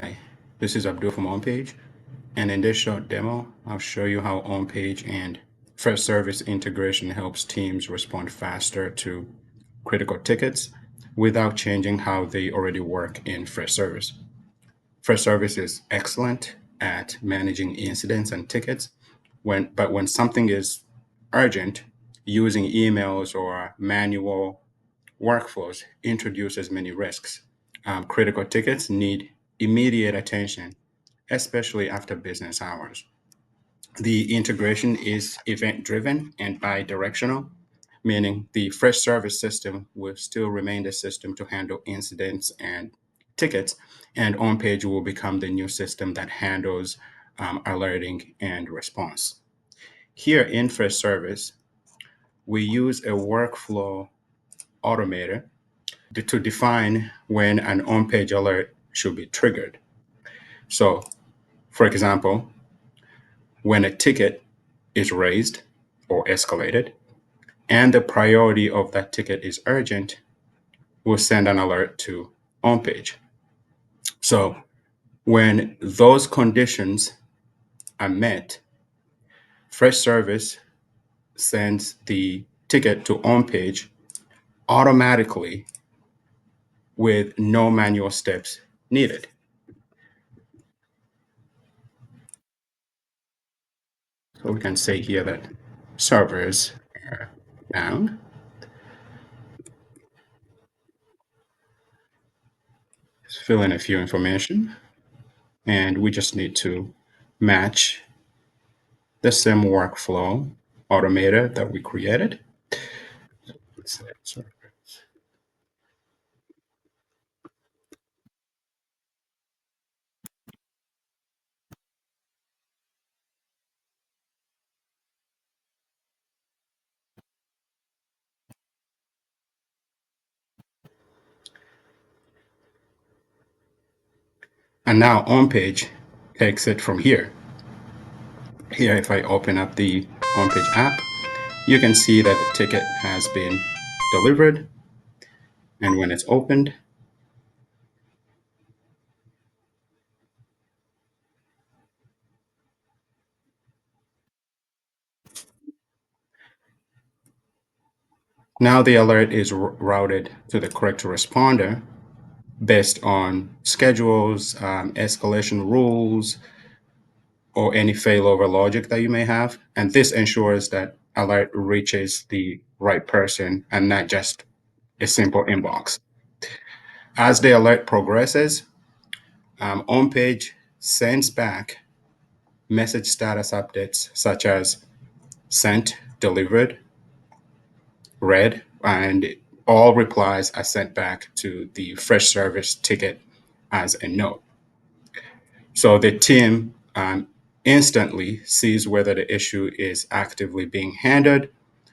Hi, this is Abdul from OnPage, and in this short demo, I'll show you how OnPage and Freshservice integration helps teams respond faster to critical tickets without changing how they already work in Freshservice. Freshservice is excellent at managing incidents and tickets, but when something is urgent, using emails or manual workflows introduces many risks. Critical tickets need immediate attention, especially after business hours. The integration is event driven and bi-directional, meaning the Freshservice system will still remain the system to handle incidents and tickets, and OnPage will become the new system that handles alerting and response. Here in Freshservice, we use a workflow automator to define when an on-page alert should be triggered. So, for example, when a ticket is raised or escalated and the priority of that ticket is urgent, we'll send an alert to on-page. So when those conditions are met, Freshservice sends the ticket to on-page automatically with no manual steps needed. So we can say here that servers are down. Just fill in a few information, and we just need to match the same workflow automator that we created. Let's say servers. And now OnPage takes it from here. Here, if I open up the OnPage app, you can see that the ticket has been delivered. And when it's opened, now the alert is routed to the correct responder based on schedules, escalation rules, or any failover logic that you may have. And this ensures that alert reaches the right person and not just a simple inbox. As the alert progresses, OnPage sends back message status updates such as sent, delivered, read, and all replies are sent back to the Freshservice ticket as a note. So the team instantly sees whether the issue is actively being handled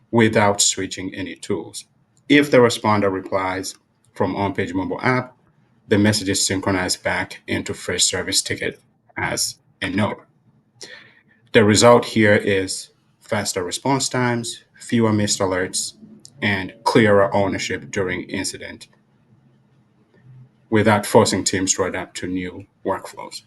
without switching any tools. If the responder replies from OnPage mobile app, the message is synchronized back into Freshservice ticket as a note. The result here is faster response times, fewer missed alerts, and clearer ownership during incident without forcing teams to adapt to new workflows.